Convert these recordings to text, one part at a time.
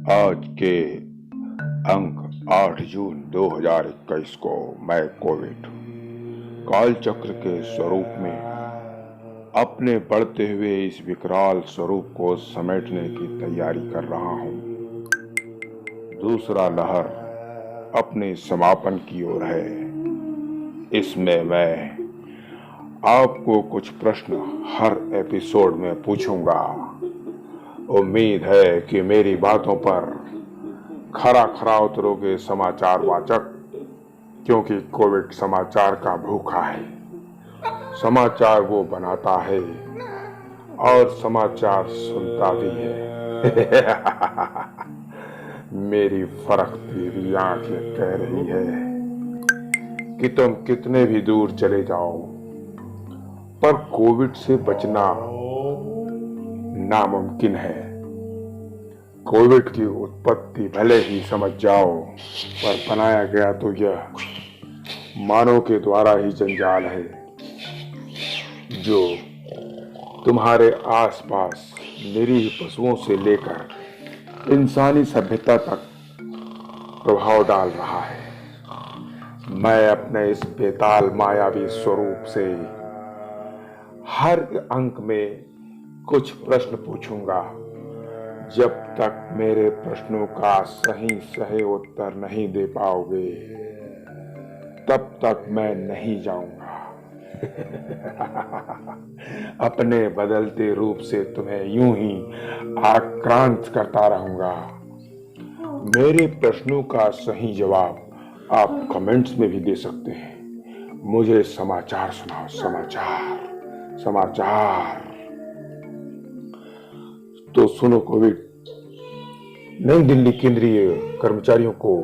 आज के अंक 8 जून 2021 को मैं कोविड काल चक्र के स्वरूप में अपने बढ़ते हुए इस विकराल स्वरूप को समेटने की तैयारी कर रहा हूँ। दूसरा लहर अपने समापन की ओर है। इसमें मैं आपको कुछ प्रश्न हर एपिसोड में पूछूंगा। उम्मीद है कि मेरी बातों पर खरा खरा उतरोगे समाचार वाचक, क्योंकि कोविड समाचार का भूखा है। समाचार वो बनाता है और समाचार सुनता भी है। मेरी फरकती हुई आंखें कह रही है कि तुम कितने भी दूर चले जाओ, पर कोविड से बचना नामुमकिन है। कोविड की उत्पत्ति भले ही समझ जाओ, पर बनाया गया तो यह मानव के द्वारा ही जंजाल है, जो तुम्हारे आसपास निरीह पशुओं से लेकर इंसानी सभ्यता तक प्रभाव डाल रहा है। मैं अपने इस बेताल मायावी स्वरूप से हर अंक में कुछ प्रश्न पूछूंगा। जब तक मेरे प्रश्नों का सही उत्तर नहीं दे पाओगे, तब तक मैं नहीं जाऊंगा। अपने बदलते रूप से तुम्हें यूं ही आक्रांत करता रहूंगा। मेरे प्रश्नों का सही जवाब आप कमेंट्स में भी दे सकते हैं। मुझे समाचार सुनाओ, समाचार समाचार। तो सुनो कोविड, नई दिल्ली केंद्रीय कर्मचारियों को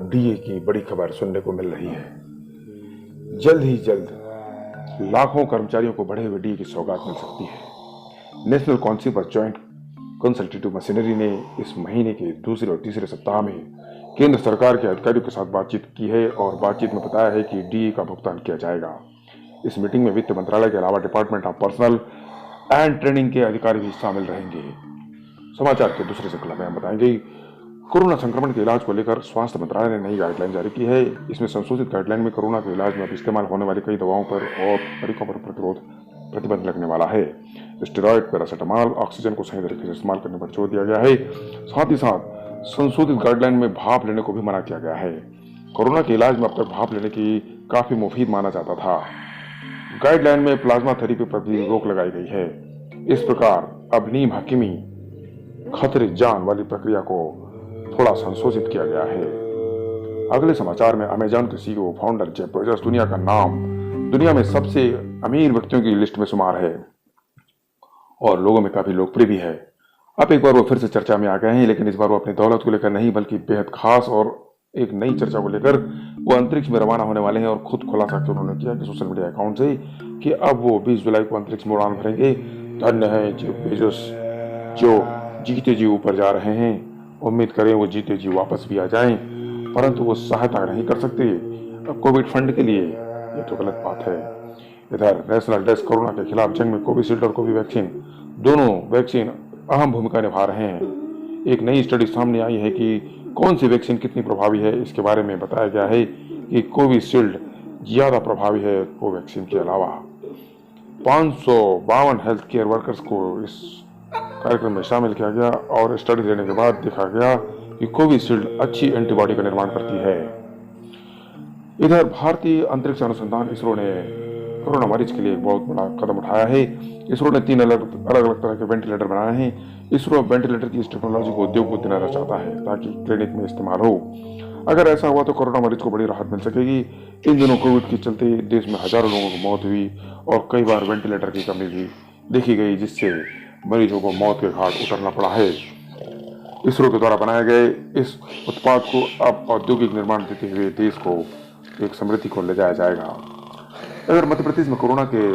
डीए की बड़ी खबर सुनने को मिल रही है। जल्द ही जल्द लाखों कर्मचारियों को बढ़े हुए डीए की सौगात मिल सकती है। National council for joint consultative machinery ने इस महीने के दूसरे और तीसरे सप्ताह में केंद्र सरकार के अधिकारियों के साथ बातचीत की है और बातचीत में बताया है कि डीए का भुगतान किया जाएगा। इस मीटिंग में वित्त मंत्रालय के अलावा department of personal and training के अधिकारी भी शामिल रहेंगे। समाचार के दूसरे श्रृंखला में हम बताएंगे कोरोना संक्रमण के इलाज को लेकर स्वास्थ्य मंत्रालय ने नई गाइडलाइन जारी की है। इसमें संशोधित गाइडलाइन में कोरोना के इलाज में अब इस्तेमाल होने वाली कई दवाओं पर और तरीकों पर प्रतिबंध लगने वाला है। स्टेरॉइड, पैरासिटामॉल, ऑक्सीजन को सही तरीके से इस्तेमाल करने पर जोर दिया गया है। साथ ही साथ संशोधित गाइडलाइन में भाप लेने को भी मना किया गया है। कोरोना के इलाज में अब तक भाप लेने की काफी मुफीद माना जाता था। गाइडलाइन में प्लाज्मा थेरेपी पर भी रोक लगाई गई है। इस प्रकार अब नीम हकीमी खतरे जान वाली प्रक्रिया को थोड़ा संशोधित किया गया है। अगले समाचार में अमेजॉन के सीईओ फाउंडर जेफ बेजोस दुनिया का नाम दुनिया में सबसे अमीर व्यक्तियों की लिस्ट में शुमार है और लोगों में काफी लोकप्रिय भी है। अब एक बार वो फिर से चर्चा में आ गए हैं, लेकिन इस बार वो अपनी दौलत को लेकर नहीं बल्कि बेहद खास और एक नई चर्चा को लेकर वो अंतरिक्ष में रवाना होने वाले हैं। और खुद खुलासा कि उन्होंने किया कि सोशल मीडिया अकाउंट से कि अब वो 20 जुलाई को अंतरिक्ष में उड़ान भरेंगे। धन्य है जेफ बेजोस जो जीते जी ऊपर जा रहे हैं। उम्मीद करें वो जीते जी वापस भी आ जाएं, परंतु वो सहायता नहीं कर सकते अब कोविड फंड के लिए। ये तो गलत बात है। इधर नेशनल डेस्क कोरोना के खिलाफ जंग में कोविशील्ड और कोवैक्सीन दोनों वैक्सीन अहम भूमिका निभा रहे हैं। एक नई स्टडी सामने आई है कि कौन सी वैक्सीन कितनी प्रभावी है। इसके बारे में बताया गया है कि कोविशील्ड ज्यादा प्रभावी है कोवैक्सीन के अलावा। 552 हेल्थ केयर वर्कर्स को इस कार्यक्रम में शामिल किया गया और स्टडी लेने के बाद देखा गया कि कोविशील्ड अच्छी एंटीबॉडी का निर्माण करती है। इधर भारतीय अंतरिक्ष अनुसंधान इसरो ने कोरोना मरीज के लिए एक बहुत बड़ा कदम उठाया है। इसरो ने 3 अलग अलग तरह के वेंटिलेटर बनाए हैं। इसरो वेंटिलेटर की इस टेक्नोलॉजी को उद्योग को दिलाना चाहता है ताकि क्लिनिक में इस्तेमाल हो। अगर ऐसा हुआ तो कोरोना मरीज को बड़ी राहत मिल सकेगी। इन दिनों कोविड के चलते देश में हजारों लोगों की मौत हुई और कई बार वेंटिलेटर की कमी भी देखी गई, जिससे मरीजों को मौत के घाट उतरना पड़ा है। इसरो के द्वारा बनाए गए इस उत्पाद को अब औद्योगिक निर्माण देते हुए देश को एक समृद्धि को ले जाया जाएगा। अगर मध्य प्रदेश में कोरोना के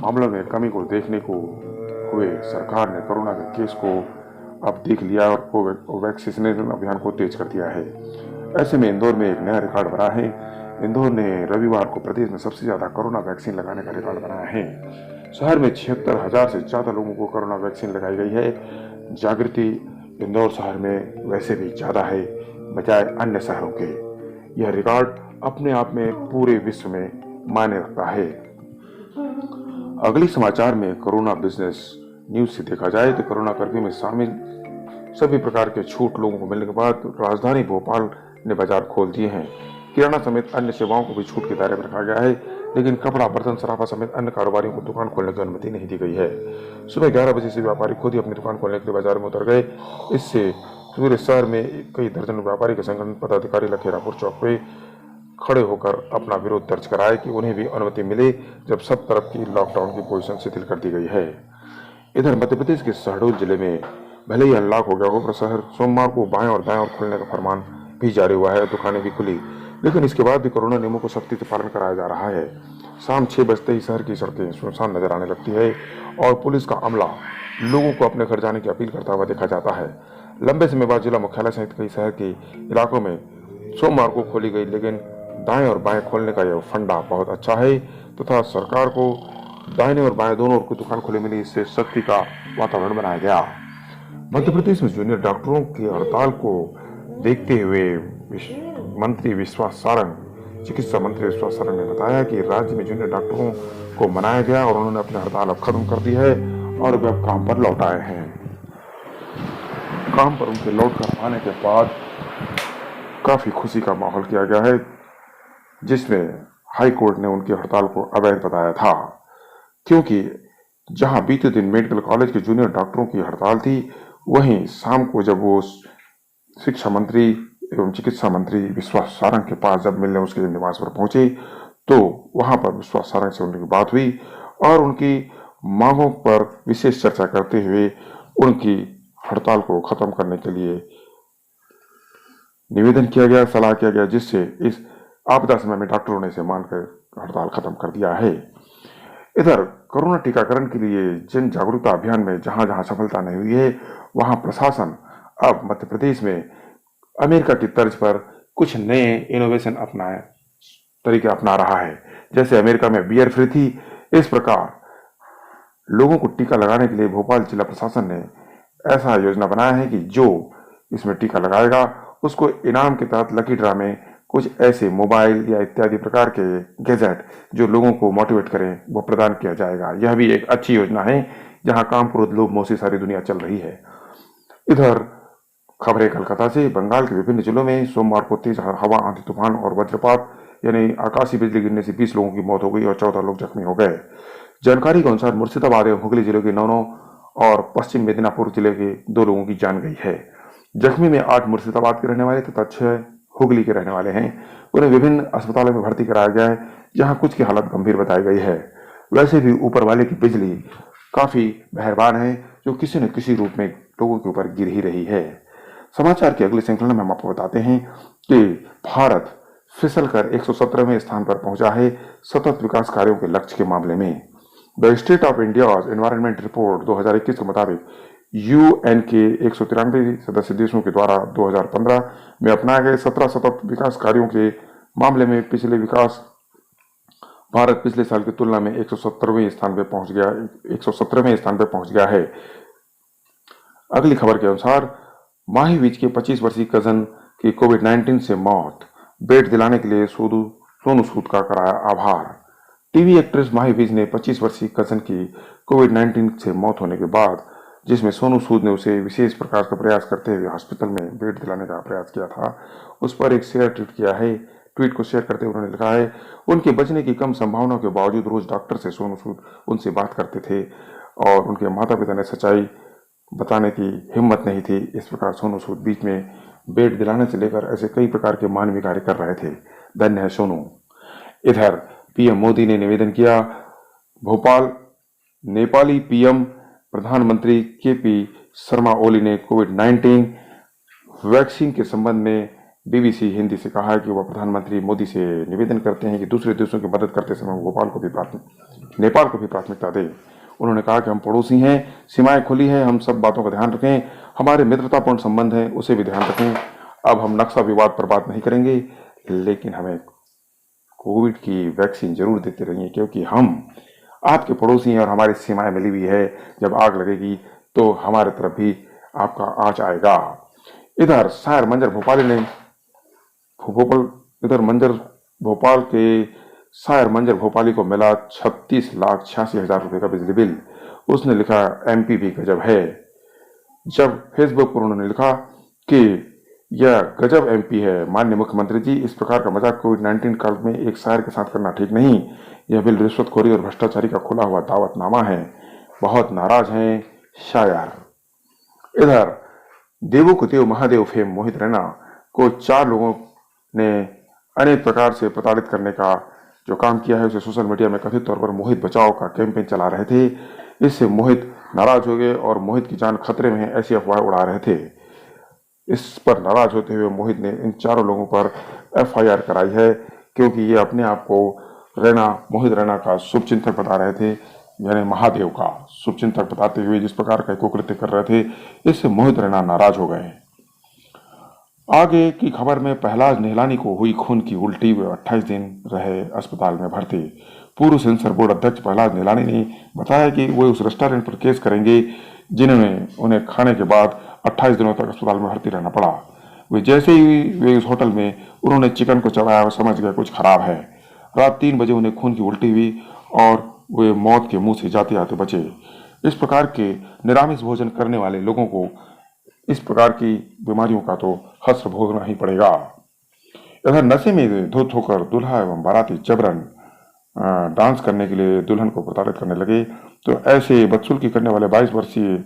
मामलों में कमी को देखने को हुए, सरकार ने कोरोना के केस को अब देख लिया और वैक्सीनेशन अभियान को तेज कर दिया है। ऐसे में इंदौर में एक नया रिकॉर्ड बना है। इंदौर ने रविवार को प्रदेश में सबसे ज्यादा कोरोना वैक्सीन लगाने का रिकॉर्ड बनाया है। शहर में 76,000 से ज्यादा लोगों को कोरोना वैक्सीन लगाई गई है। जागृति इंदौर शहर में वैसे भी ज़्यादा है बजाय अन्य शहरों के। यह रिकॉर्ड अपने आप में पूरे विश्व में मायने रखता है। अगली समाचार में कोरोना बिजनेस न्यूज से देखा जाए तो कोरोना कर्फ्यू में शामिल सभी प्रकार के छूट लोगों को मिलने के बाद राजधानी भोपाल ने बाजार खोल दिए हैं। किराना समेत अन्य सेवाओं को भी छूट के दायरे में रखा गया है, लेकिन कपड़ा, बर्तन, सराफा समेत अन्य कारोबारियों को दुकान खोलने की अनुमति नहीं दी गई है। सुबह 11 बजे से व्यापारी खुद ही अपनी दुकान खोलने के लिए बाजार में उतर गए। इससे पूरे शहर में कई दर्जन व्यापारी के संगठन पदाधिकारी लखीरापुर चौक पे खड़े होकर अपना विरोध दर्ज कराए कि उन्हें भी अनुमति मिले, जब सब तरफ की लॉकडाउन की पोजीशन शिथिल कर दी गई है। इधर मध्य प्रदेश के शहडोल जिले में भले ही अनलॉक हो गया हो, पर शहर सोमवार को बाएं और दाएं और खुलने का फरमान भी जारी हुआ है, दुकानें भी खुली, लेकिन इसके बाद भी कोरोना नियमों को सख्ती से पालन कराया जा रहा है। शाम 6 बजते ही शहर की सड़कें सुनसान नजर आने लगती है और पुलिस का अमला लोगों को अपने घर जाने की अपील करता हुआ देखा जाता है। लंबे समय बाद जिला मुख्यालय सहित कई शहर के इलाकों में सोमवार को खोली गई, लेकिन दाएं और बाएं खोलने का यह फंडा बहुत अच्छा है तथा सरकार को दाहिने और बाएं दोनों ओर की दुकान खुले मिली, इससे सख्ती का वातावरण बनाया गया। मध्य प्रदेश में जूनियर डॉक्टरों की हड़ताल को देखते हुए चिकित्सा मंत्री विश्वास सारंग ने बताया कि राज्य में जूनियर डॉक्टरों को मनाया गया और उन्होंने अपनी हड़ताल अब खत्म कर दी है और वे अब काम पर लौट आए हैं। काम पर उनके लौट कर आने के बाद काफी खुशी का माहौल किया गया है, जिसमें हाई कोर्ट ने उनकी हड़ताल को अवैध बताया था, क्योंकि जहां बीते दिन मेडिकल कॉलेज के जूनियर डॉक्टरों की हड़ताल थी, वहीं शाम को जब वो शिक्षा मंत्री एवं चिकित्सा मंत्री विश्वास सारंग के पास जब मिलने उसके निवास पर पहुंचे, तो वहां पर विश्वास सारंग से उनकी बात हुई और उनकी मांगों पर विशेष चर्चा करते हुए उनकी हड़ताल को खत्म करने के लिए निवेदन किया गया, सलाह किया गया, जिससे इस आपदा समय में डॉक्टरों ने इसे मानकर हड़ताल खत्म कर दिया है। इधर कोरोना टीकाकरण के लिए जन जागरूकता अभियान में जहां जहां सफलता नहीं हुई है, वहां प्रशासन अब मध्य प्रदेश में अमेरिका की तर्ज पर कुछ नए इनोवेशन तरीके अपना रहा है। जैसे अमेरिका में बियर फ्री थी, इस प्रकार लोगों को टीका लगाने के लिए भोपाल जिला प्रशासन ने ऐसा योजना बनाया है कि जो इसमें टीका लगाएगा उसको इनाम के तहत लकी ड्रा में कुछ ऐसे मोबाइल या इत्यादि प्रकार के गैजेट जो लोगों को मोटिवेट करें, वो प्रदान किया जाएगा। यह भी एक अच्छी योजना है, जहां काम क्रोध लोभ मोह से सारी दुनिया चल रही है। इधर खबरें कलकत्ता से। बंगाल के विभिन्न जिलों में सोमवार को तेज हवा, आंधी, तूफान और वज्रपात यानी आकाशीय बिजली गिरने से 20 लोगों की मौत हो गई और 14 लोग जख्मी हो गए। जानकारी के अनुसार मुर्शिदाबाद एवं हुगली जिले के 9 और पश्चिम मेदिनीपुर जिले के 2 लोगों की जान गई है। जख्मी में 8 मुर्शिदाबाद के रहने वाले तथा 6 हुगली के रहने वाले हैं। उन्हें विभिन्न अस्पतालों में भर्ती कराया गया है, जहां कुछ की हालत गंभीर बताई गई है। वैसे भी ऊपर वाले की बिजली काफी मेहरबान है, जो किसी न किसी रूप में लोगों के ऊपर गिर ही रही है। समाचार की अगली श्रृंखला में हम आपको बताते हैं कि भारत फिसलकर 117वें स्थान पर पहुंचा है सतत विकास कार्यों के लक्ष्य के मामले में। The state of India's environment report 2021 के मुताबिक यूएन के 193 सदस्य देशों के द्वारा 2015 में अपनाए गए 17 सतत विकास कार्यों के मामले में भारत पिछले साल की तुलना में 117वें स्थान पर पहुंच गया है। अगली खबर के अनुसार माही विज के 25 वर्षीय कजन की कोविड-19 से मौत, बेड दिलाने के लिए सोनू सूद का कराया आभार। टीवी एक्ट्रेस माही विज ने 25 वर्षीय कजन की कोविड-19 से मौत होने के बाद, जिसमें सोनू सूद ने उसे विशेष प्रकार का प्रयास करते हुए हॉस्पिटल में बेड दिलाने का प्रयास किया था, उस पर एक ट्वीट किया है। ट्वीट को शेयर करते हुए उन्होंने लिखा है, उनके बचने की कम संभावनाओं के बावजूद रोज डॉक्टर से सोनू सूद उनसे बात करते थे और उनके माता पिता ने सच्चाई बताने की हिम्मत नहीं थी। इस प्रकार सोनू सूद बीच में बेड दिलाने से लेकर ऐसे कई प्रकार के मानवीय कार्य कर रहे थे। धन्य है सोनू। इधर पीएम मोदी ने निवेदन किया। भोपाल नेपाली पीएम प्रधानमंत्री केपी शर्मा ओली ने कोविड-19 वैक्सीन के संबंध में बीबीसी हिंदी से कहा है कि वह प्रधानमंत्री मोदी से निवेदन करते हैं कि दूसरे देशों की मदद करते समय नेपाल को भी प्राथमिकता दें। उन्होंने कहा कि हम पड़ोसी हैं, सीमाएं खुली हैं, हम सब बातों का ध्यान रखें, हमारे मित्रतापूर्ण संबंध है उसे भी ध्यान रखें। अब हम नक्शा विवाद पर बात नहीं करेंगे, लेकिन हमें कोविड की वैक्सीन जरूर देते रहिए, क्योंकि हम आपके पड़ोसी हैं और हमारी सीमाएं मिली हुई है। जब आग लगेगी तो हमारे तरफ भी आपका आँच आएगा। इधर शायर मंजर भोपाली ने भोपाल इधर मंजर भोपाल के शायर मंजर भोपाली को मिला 36,86,000 रुपए का बिजली बिल। उसने लिखा एमपी भी गजब है। जब फेसबुक पर उन्होंने लिखा कि यह गजब एमपी है, माननीय मुख्यमंत्री जी, इस प्रकार का मजाक कोविड-19 काल में एक शायर के साथ करना ठीक नहीं। यह बिल रिश्वतखोरी और भ्रष्टाचारी का खुला हुआ दावतनामा है। बहुत नाराज हैं शायर। इधर देवों को देव महादेव फेम मोहित रैना को 4 लोगों ने अनेक प्रकार से प्रताड़ित करने का जो काम किया है, उसे सोशल मीडिया में कथित तौर पर मोहित बचाओ का कैंपेन चला रहे थे। इससे मोहित नाराज हो गए और मोहित की जान खतरे में है ऐसी अफवाह उड़ा रहे थे। इस पर नाराज होते हुए मोहित ने इन 4 लोगों पर एफआईआर कराई है, क्योंकि ये अपने आप को मोहित रैना का शुभचिंतक बता रहे थे, यानी महादेव का शुभचिंतक बताते हुए जिस प्रकार का कुकृत्य कर रहे थे, इससे मोहित रैना नाराज हो गए। आगे की खबर में प्रहलाद निहलानी को हुई खून की उल्टी, वे 28 दिन रहे अस्पताल में भर्ती। पूर्व सेंसर बोर्ड अध्यक्ष प्रहलाद निहलानी ने बताया कि वे उस रेस्टोरेंट पर केस करेंगे जिन्होंने उन्हें खाने के बाद 28 दिनों तक अस्पताल में भर्ती रहना पड़ा। वे जैसे ही वे उस होटल में उन्होंने चिकन को चबाया, समझ गए कुछ खराब है। रात 3 बजे उन्हें खून की उल्टी हुई और वे मौत के मुंह से जाते आते बचे। इस प्रकार के निरामिष भोजन करने वाले लोगों को इस प्रकार की बीमारियों का तो हश्र भोगना ही पड़ेगा। इधर नशे में धुत होकर दूल्हा एवं बाराती जबरन डांस करने के लिए दुल्हन को प्रताड़ित करने लगे, तो ऐसे बदसुल्की करने वाले 22 वर्षीय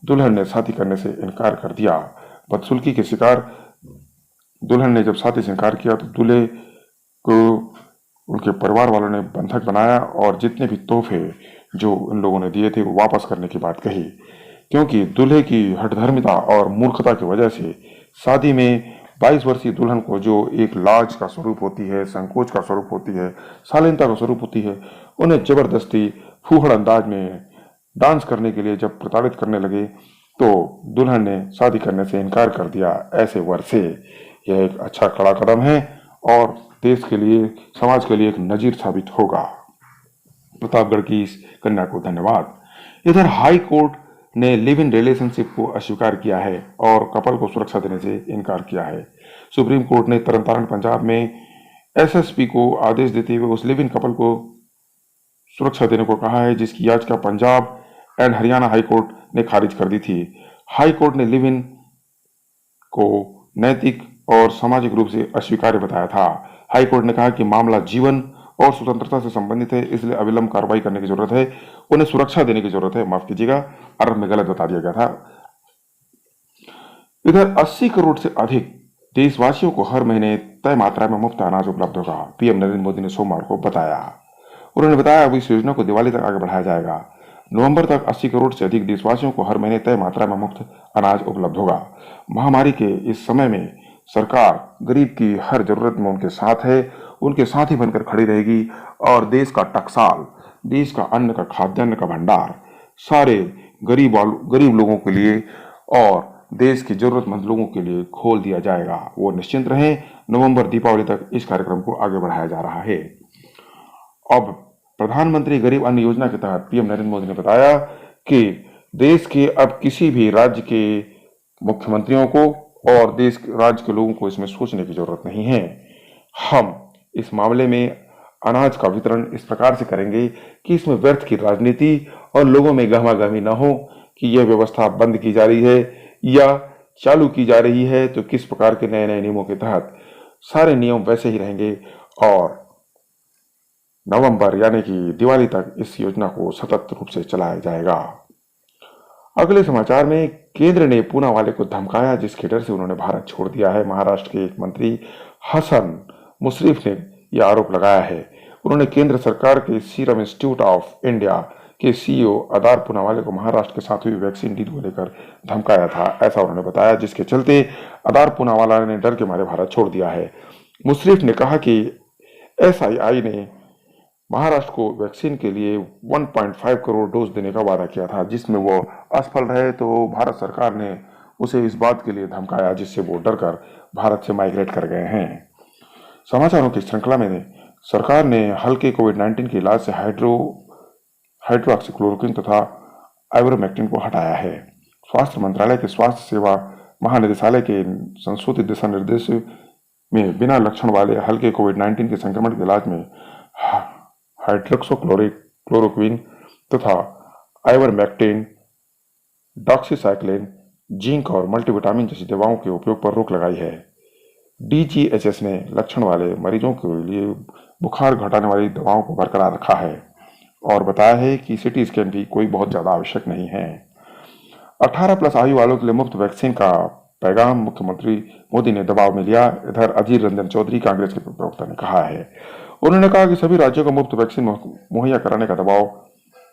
दुल्हन ने शादी करने से इनकार कर दिया। बदसुल्की के शिकार दुल्हन ने जब शादी से इनकार किया तो दूल्हे को उनके परिवार वालों ने बंधक बनाया और जितने भी तोहफे जो उन लोगों ने दिए थे वो वापस करने की बात कही, क्योंकि दूल्हे की हठधर्मिता और मूर्खता की वजह से शादी में 22 वर्षीय दुल्हन को जो एक लाज का स्वरूप होती है, संकोच का स्वरूप होती है, शालीनता का स्वरूप होती है, उन्हें जबरदस्ती फूहड़ अंदाज में डांस करने के लिए जब प्रताड़ित करने लगे तो दुल्हन ने शादी करने से इनकार कर दिया। ऐसे वर से यह एक अच्छा कड़ा कदम है और देश के लिए, समाज के लिए एक नजीर साबित होगा। प्रतापगढ़ की इस कन्या को धन्यवाद। इधर हाई कोर्ट ने लिव इन रिलेशनशिप को अस्वीकार किया है और कपल को सुरक्षा देने से इनकार किया है। सुप्रीम कोर्ट ने तरनतारन पंजाब में एसएसपी को आदेश देते हुए उस लिव इन कपल को सुरक्षा देने को कहा है जिसकी याचिका Punjab and Haryana high court ने खारिज कर दी थी। हाई कोर्ट ने लिव इन को नैतिक और सामाजिक रूप से अस्वीकार्य बताया था। हाई कोर्ट ने कहा कि मामला जीवन और स्वतंत्रता से संबंधित है, इसलिए अविलंब कार्रवाई करने की जरूरत है, उन्हें सुरक्षा देने की जरूरत है। माफ कीजिएगा, अरब में गलत बता दिया गया था। इधर 80 करोड़ से अधिक देशवासियों को हर महीने तय मात्रा में मुफ्त अनाज उपलब्ध होगा, पीएम नरेंद्र मोदी ने सोमवार को बताया। उन्होंने बताया अब इस योजना को दिवाली तक आगे बढ़ाया जाएगा। नवंबर तक 80 करोड़ से अधिक देशवासियों को हर महीने तय मात्रा में मुफ्त अनाज उपलब्ध होगा। महामारी के इस समय में सरकार गरीब की हर जरूरत में उनके साथ है, उनके साथ ही बनकर खड़ी रहेगी और देश का टकसाल, देश का अन्न का, खाद्यान्न का भंडार सारे गरीब लोगों के लिए और देश के जरूरतमंद लोगों के लिए खोल दिया जाएगा। वो निश्चिंत रहें, नवंबर दीपावली तक इस कार्यक्रम को आगे बढ़ाया जा रहा है। अब प्रधानमंत्री गरीब अन्न योजना के तहत पीएम नरेंद्र मोदी ने बताया कि देश के अब किसी भी राज्य के मुख्यमंत्रियों को और राज्य के लोगों को इसमें सोचने की जरूरत नहीं है। हम इस मामले में अनाज का वितरण इस प्रकार से करेंगे कि इसमें व्यर्थ की राजनीति और लोगों में गहमागहमी न हो कि यह व्यवस्था बंद की जा रही है या चालू की जा रही है, तो किस प्रकार के नए नए नियमों के तहत सारे नियम वैसे ही रहेंगे और नवंबर यानी कि दिवाली तक इस योजना को सतत रूप से चलाया जाएगा। अगले समाचार में केंद्र ने पूनावाले को धमकाया जिसके डर से उन्होंने भारत छोड़ दिया है। महाराष्ट्र के एक मंत्री हसन मुशर्रफ ने यह आरोप लगाया है। उन्होंने केंद्र सरकार के सीरम इंस्टीट्यूट ऑफ इंडिया के सीईओ आदार पूनावाले को महाराष्ट्र के साथ हुई वैक्सीन डील को लेकर धमकाया था, ऐसा उन्होंने बताया, जिसके चलते आदार पूनावाला ने डर के मारे भारत छोड़ दिया है। मुशर्रफ ने कहा कि एसआईआई ने महाराष्ट्र को वैक्सीन के लिए 1.5 करोड़ डोज देने का वादा किया था, जिसमें वो असफल रहे तो भारत सरकार ने उसे इस बात के लिए धमकाया जिससे वो डरकर भारत से माइग्रेट कर गए हैं। समाचारों की श्रृंखला में सरकार ने हल्के कोविड-19 के इलाज से हाइड्रोक्सीक्लोरोक्विन तथा आइवरमेक्टिन को हटाया है। स्वास्थ्य मंत्रालय के स्वास्थ्य सेवा महानिदेशालय के संशोधित दिशा निर्देश में बिना लक्षण वाले हल्के कोविड-19 के संक्रमण के इलाज में हाइड्रोक्सीक्लोरोक्विन तथा आइवरमेक्टिन, डॉक्सीसाइक्लिन, जिंक और मल्टीविटामिन जैसी दवाओं के उपयोग पर रोक लगाई है। DGHS ने लक्षण वाले मरीजों के लिए बुखार घटाने वाली दवाओं को बरकरार रखा है और बताया है कि सीटी स्कैन भी कोई बहुत ज्यादा आवश्यक नहीं है। 18+ आयु वालों के लिए मुफ्त वैक्सीन का पैगाम मुख्यमंत्री मोदी ने दबाव में लिया। इधर अधीर रंजन चौधरी कांग्रेस के प्रवक्ता ने कहा है, उन्होंने कहा कि सभी राज्यों को मुफ्त वैक्सीन मुहैया कराने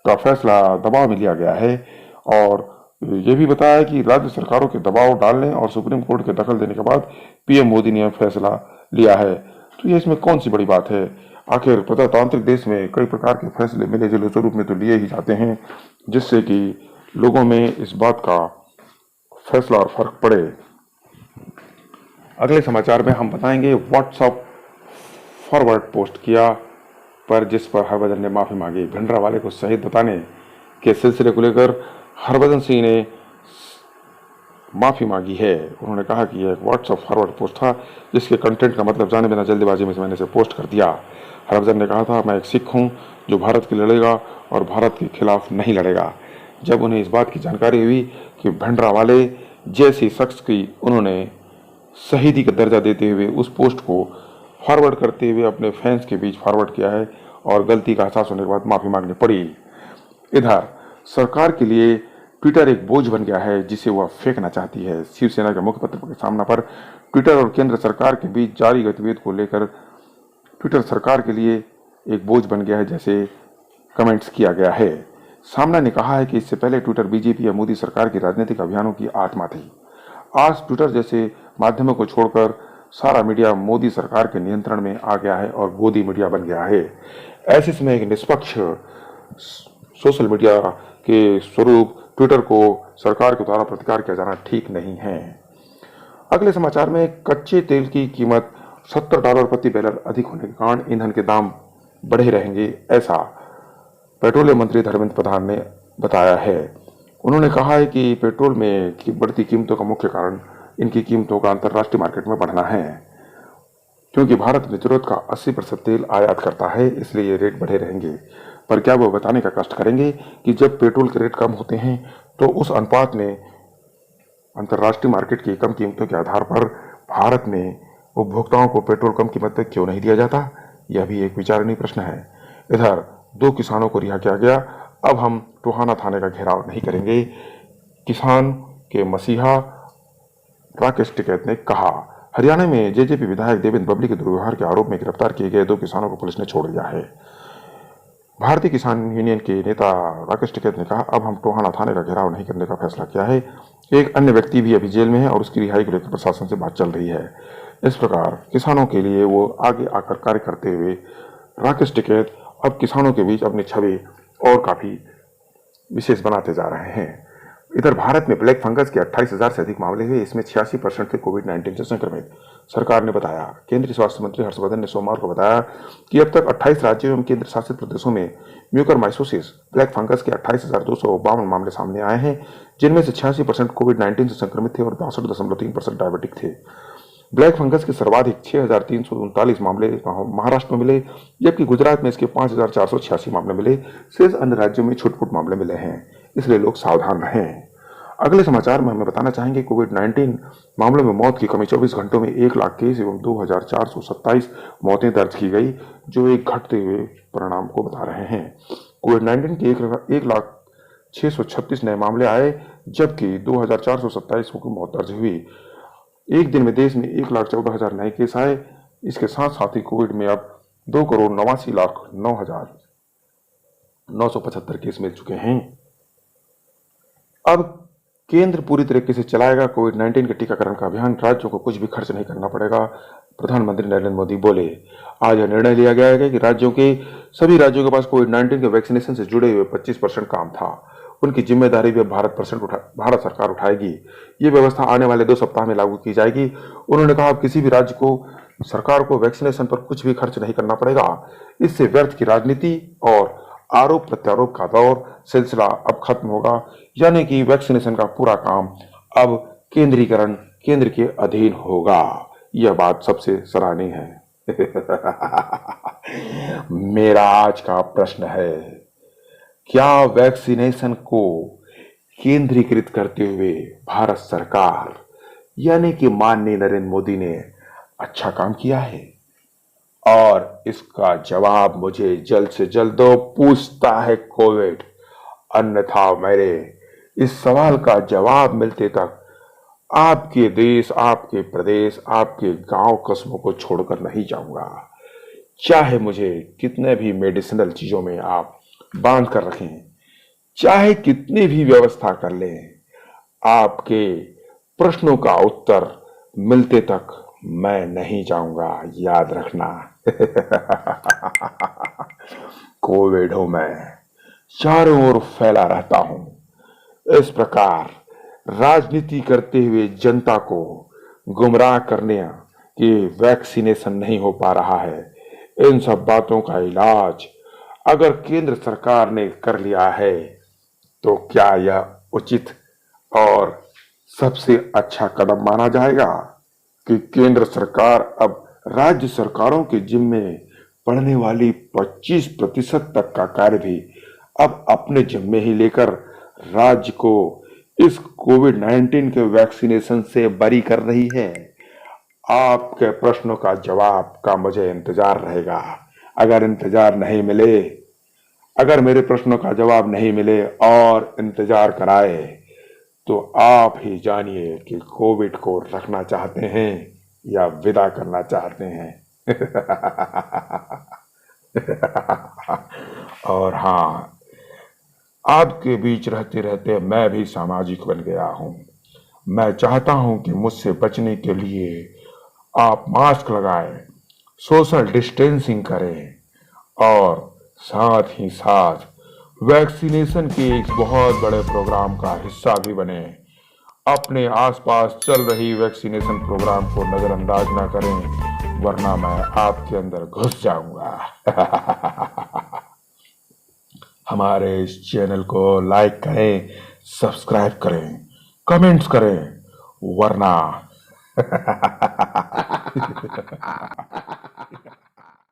का फैसला दबाव में लिया गया है और ये भी बताया कि राज्य सरकारों के दबाव डालने और सुप्रीम कोर्ट के दखल देने के बाद पीएम मोदी ने यह फैसला लिया है। तो ये इसमें कौन सी बड़ी बात है? आखिर प्रजातांत्रिक देश में कई प्रकार के फैसले मिले जुले स्वरूप में तो लिए ही जाते हैं, जिससे कि लोगों में इस बात का फैसला और फर्क पड़े। अगले समाचार में हम बताएंगे व्हाट्सएप फॉरवर्ड पोस्ट किया पर जिस पर हरभजन ने माफी मांगी। भिंडरावाले को शहीद बताने के सिलसिले को लेकर हरभजन सिंह ने माफी मांगी है। उन्होंने कहा कि यह एक व्हाट्सएप फॉरवर्ड पोस्ट था जिसके कंटेंट का मतलब जाने बिना जल्दबाजी में मैंने इसे पोस्ट कर दिया। हरभजन ने कहा था, मैं एक सिख हूं जो भारत के लिए लड़ेगा और भारत के खिलाफ नहीं लड़ेगा। जब उन्हें इस बात की जानकारी हुई कि भिंडरावाले जैसी शख्स की उन्होंने शहीदी का दर्जा देते हुए उस पोस्ट को फॉरवर्ड करते हुए अपने फैंस के बीच फॉरवर्ड किया है और गलती का एहसास होने के बाद माफी मांगनी पड़ी। इधर सरकार के लिए ट्विटर एक बोझ बन गया है जिसे वह फेंकना चाहती है। शिवसेना के मुखपत्र के सामने पर ट्विटर और केंद्र सरकार के बीच जारी गतिविधि को लेकर ट्विटर सरकार के लिए एक बोझ बन गया है जैसे कमेंट्स किया गया है। सामना ने कहा है कि इससे पहले ट्विटर बीजेपी या मोदी सरकार की राजनीतिक अभियानों की आत्मा थी। आज ट्विटर जैसे माध्यमों को छोड़कर सारा मीडिया मोदी सरकार के नियंत्रण में आ गया है और गोदी मीडिया बन गया है। ऐसे समय एक निष्पक्ष सोशल मीडिया के स्वरूप ट्विटर को सरकार के द्वारा प्रतिकार किया जाना ठीक नहीं है। अगले समाचार में कच्चे तेल की कीमत $70 प्रति बैरल अधिक होने के कारण ईंधन के दाम बढ़े रहेंगे, ऐसा पेट्रोलियम मंत्री धर्मेंद्र प्रधान ने बताया है। उन्होंने कहा है कि पेट्रोल में बढ़ती कीमतों का मुख्य कारण इनकी कीमतों का अंतर्राष्ट्रीय मार्केट में बढ़ना है, क्योंकि भारत अपनी जरूरत का 80% तेल आयात करता है, इसलिए ये रेट बढ़े रहेंगे। पर क्या वो बताने का कष्ट करेंगे कि जब पेट्रोल के रेट कम होते हैं तो उस अनुपात में अंतर्राष्ट्रीय मार्केट की कम कीमतों के आधार पर भारत में उपभोक्ताओं को पेट्रोल कम कीमत पर क्यों नहीं दिया जाता? यह भी एक विचारणीय प्रश्न है। इधर 2 किसानों को रिहा किया गया। अब हम टोहाना थाने का घेराव नहीं करेंगे, किसान के मसीहा राकेश टिकैत ने कहा। हरियाणा में जेजेपी विधायक देवेंद्र बबली के दुर्व्यवहार के आरोप में गिरफ्तार किए गए 2 किसानों को पुलिस ने छोड़ दिया है। भारतीय किसान यूनियन के नेता राकेश टिकैत ने कहा, अब हम टोहाना थाने का घेराव नहीं करने का फैसला किया है। एक अन्य व्यक्ति भी अभी जेल में है और उसकी रिहाई को लेकर प्रशासन से बात चल रही है। इस प्रकार किसानों के लिए वो आगे आकर कार्य करते हुए राकेश टिकैत अब किसानों के बीच अपनी छवि और काफी विशेष बनाते जा रहे हैं। इधर भारत में ब्लैक फंगस के 28,000 से अधिक मामले हुए, इसमें 86% थे कोविड-19 से संक्रमित, सरकार ने बताया। केंद्रीय स्वास्थ्य मंत्री हर्षवर्धन ने सोमवार को बताया कि अब तक 28 राज्यों एवं केंद्र शासित प्रदेशों में म्यूकरमाइकोसिस ब्लैक फंगस के 28,252 मामले सामने आए हैं, जिनमें से 86% कोविड-19 से संक्रमित थे और 62.3% डायबिटिक थे। ब्लैक फंगस के सर्वाधिक 6,339 मामले महाराष्ट्र में मिले, जबकि गुजरात में इसके 5,486 मामले मिले। शेष अन्य राज्यों में छुटपुट मामले मिले हैं, इसलिए लोग सावधान रहें। अगले समाचार में हमें बताना चाहेंगे कोविड-19 मामलों में मौत की कमी। 24 घंटों में 1 लाख केस एवं 2,427 मौतें दर्ज की गई, जो एक घटते हुए परिणाम को बता रहे हैं। कोविड-19 के 1,0636 नए मामले आए, जबकि 2,427 की मौत दर्ज हुई। एक दिन में देश में 1,14,000 नए केस आए। इसके साथ साथ ही कोविड में अब 2,89,09,975 केस मिल चुके हैं। अब केंद्र पूरी तरीके से चलाएगा कोविड-19 के टीकाकरण का अभियान, राज्यों को कुछ भी खर्च नहीं करना पड़ेगा, प्रधानमंत्री नरेंद्र मोदी बोले। आज यह निर्णय लिया गया है कि सभी राज्यों के पास कोविड-19 के वैक्सीनेशन से जुड़े हुए 25% काम था, उनकी जिम्मेदारी भी भारत सरकार उठाएगी। ये व्यवस्था आने वाले 2 सप्ताह में लागू की जाएगी। उन्होंने कहा, अब किसी भी राज्य को सरकार को वैक्सीनेशन पर कुछ भी खर्च नहीं करना पड़ेगा। इससे व्यर्थ की राजनीति और आरोप प्रत्यारोप का दौर सिलसिला अब खत्म होगा, यानी कि वैक्सीनेशन का पूरा काम अब केंद्रीकरण केंद्र के अधीन होगा। यह बात सबसे सराहनीय है। मेरा आज का प्रश्न है, क्या वैक्सीनेशन को केंद्रीकृत करते हुए भारत सरकार यानी कि माननीय नरेंद्र मोदी ने अच्छा काम किया है? और इसका जवाब मुझे जल्द से जल्द दो, पूछता है कोविड। अन्यथा मेरे इस सवाल का जवाब मिलते तक आपके देश, आपके प्रदेश, आपके गांव कस्बों को छोड़कर नहीं जाऊंगा। चाहे मुझे कितने भी मेडिसिनल चीजों में आप बांध कर रखें, चाहे कितनी भी व्यवस्था कर लें, आपके प्रश्नों का उत्तर मिलते तक मैं नहीं जाऊंगा, याद रखना। कोविड हूं मैं, चारों ओर फैला रहता हूं। इस प्रकार राजनीति करते हुए जनता को गुमराह करने कि वैक्सीनेशन नहीं हो पा रहा है, इन सब बातों का इलाज अगर केंद्र सरकार ने कर लिया है तो क्या यह उचित और सबसे अच्छा कदम माना जाएगा कि केंद्र सरकार अब राज्य सरकारों के जिम्मे पड़ने वाली 25% तक का कार्य भी अब अपने जिम्मे ही लेकर राज्य को इस कोविड-19 के वैक्सीनेशन से बरी कर रही है? आपके प्रश्नों का जवाब का मुझे इंतजार रहेगा। अगर इंतजार नहीं मिले, अगर मेरे प्रश्नों का जवाब नहीं मिले और इंतजार कराए, तो आप ही जानिए कि कोविड को रखना चाहते हैं या विदा करना चाहते हैं। और हाँ, आपके बीच रहते रहते मैं भी सामाजिक बन गया हूं। मैं चाहता हूं कि मुझसे बचने के लिए आप मास्क लगाएं, सोशल डिस्टेंसिंग करें और साथ ही साथ वैक्सीनेशन के एक बहुत बड़े प्रोग्राम का हिस्सा भी बने। अपने आसपास चल रही वैक्सीनेशन प्रोग्राम को नजरअंदाज ना करें, वरना मैं आपके अंदर घुस जाऊंगा। हमारे इस चैनल को लाइक करें, सब्सक्राइब करें, कमेंट्स करें, वरना